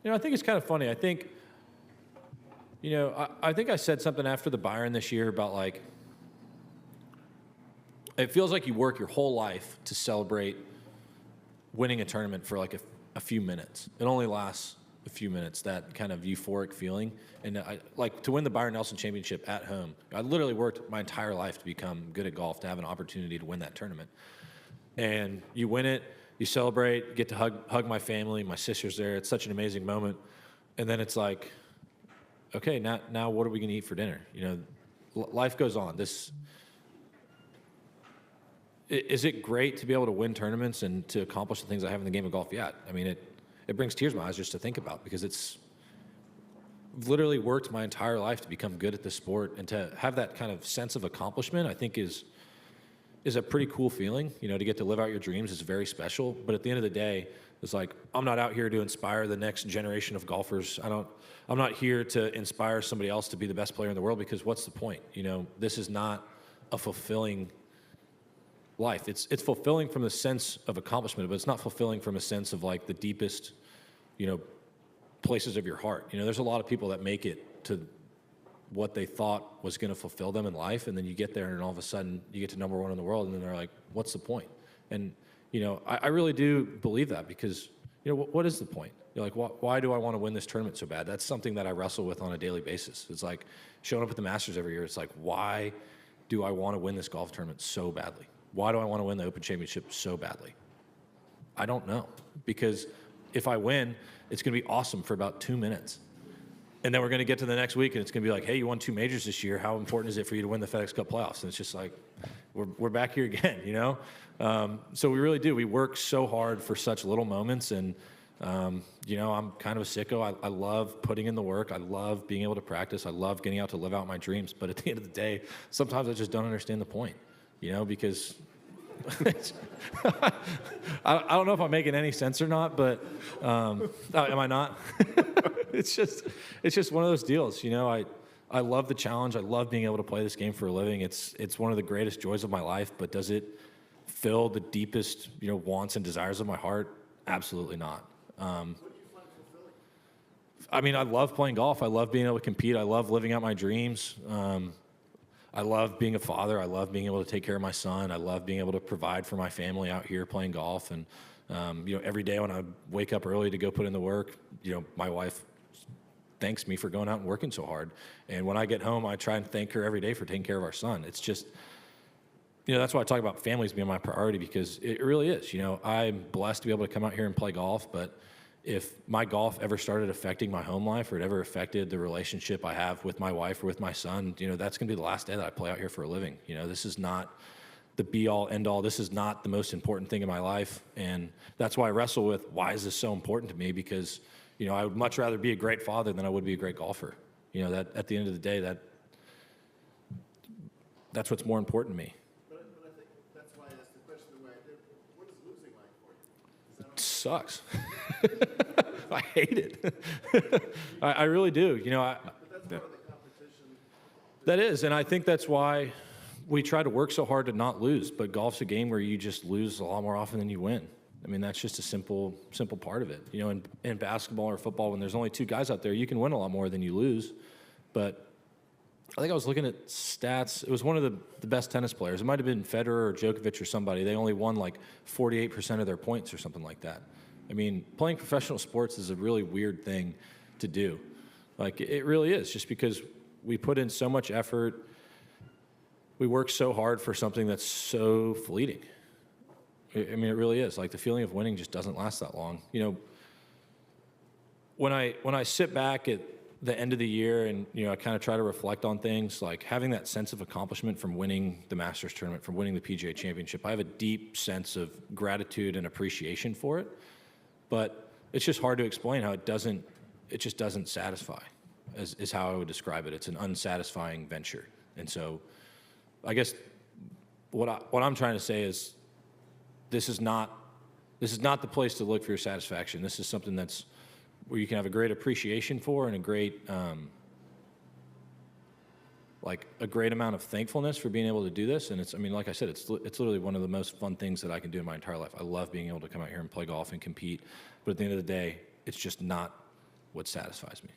I think it's kind of funny. I think, I think I said something after the Byron this year about like, it feels like you work your whole life to celebrate winning a tournament for like a few minutes. It only lasts a few minutes, that kind of euphoric feeling. And like to win the Byron Nelson Championship at home, I literally worked my entire life to become good at golf, to have an opportunity to win that tournament. And you win it, you celebrate, get to hug my family, my sister's there. It's such an amazing moment. And then it's like, okay, now what are we going to eat for dinner? Life goes on. Is it great to be able to win tournaments and to accomplish the things I have in the game of golf? Yeah. I mean, it brings tears to my eyes just to think about, because it's literally worked my entire life to become good at this sport, and to have that kind of sense of accomplishment, I think is a pretty cool feeling. To get to live out your dreams is very special. But at the end of the day, it's like, I'm not out here to inspire the next generation of golfers. I'm not here to inspire somebody else to be the best player in the world, because what's the point? This is not a fulfilling life. It's fulfilling from the sense of accomplishment, but it's not fulfilling from a sense of like the deepest, places of your heart. There's a lot of people that make it to what they thought was going to fulfill them in life, and then you get there and all of a sudden you get to number one in the world, and then they're like, what's the point? And I really do believe that, because what is the point? You're like, why do I want to win this tournament so bad? That's something that I wrestle with on a daily basis. It's like showing up at the Masters every year. It's like, why do I want to win this golf tournament so badly? Why do I want to win the Open Championship so badly? I don't know. Because if I win, it's going to be awesome for about 2 minutes. And then we're going to get to the next week, and it's going to be like, hey, you won 2 majors this year. How important is it for you to win the FedEx Cup playoffs? And it's just like, we're back here again, So we really do. We work so hard for such little moments. And, I'm kind of a sicko. I love putting in the work. I love being able to practice. I love getting out to live out my dreams. But at the end of the day, sometimes I just don't understand the point. Because I don't know if I'm making any sense or not, but am I not? It's just one of those deals. I love the challenge. I love being able to play this game for a living. It's one of the greatest joys of my life. But does it fill the deepest wants and desires of my heart? Absolutely not. What do you find fulfilling? I mean, I love playing golf. I love being able to compete. I love living out my dreams. I love being a father. I love being able to take care of my son. I love being able to provide for my family out here playing golf. And, every day when I wake up early to go put in the work, my wife thanks me for going out and working so hard. And when I get home, I try and thank her every day for taking care of our son. It's just, that's why I talk about families being my priority, because it really is. I'm blessed to be able to come out here and play golf, but if my golf ever started affecting my home life, or it ever affected the relationship I have with my wife or with my son, that's going to be the last day that I play out here for a living. This is not the be-all, end-all. This is not the most important thing in my life. And that's why I wrestle with, why is this so important to me? Because, I would much rather be a great father than I would be a great golfer. That at the end of the day, that's what's more important to me. But I think that's why I asked the question the way I did. What is losing like for you? It sucks. I hate it. I really do. But that's part of the competition. That is, and I think that's why we try to work so hard to not lose. But golf's a game where you just lose a lot more often than you win. I mean, that's just a simple part of it. In basketball or football, when there's only 2 guys out there, you can win a lot more than you lose. But I think I was looking at stats. It was one of the best tennis players. It might have been Federer or Djokovic or somebody. They only won like 48% of their points or something like that. I mean, playing professional sports is a really weird thing to do. Like, it really is, just because we put in so much effort. We work so hard for something that's so fleeting. I mean, it really is. Like, the feeling of winning just doesn't last that long. When I sit back at the end of the year and, I kind of try to reflect on things, like having that sense of accomplishment from winning the Masters tournament, from winning the PGA Championship, I have a deep sense of gratitude and appreciation for it. But it's just hard to explain how it just doesn't satisfy, is how I would describe it. It's an unsatisfying venture. And so I guess what I'm trying to say is this is not the place to look for your satisfaction. This is something that's where you can have a great appreciation for, and a great a great amount of thankfulness for being able to do this. And like I said, it's literally one of the most fun things that I can do in my entire life. I love being able to come out here and play golf and compete, but at the end of the day, it's just not what satisfies me.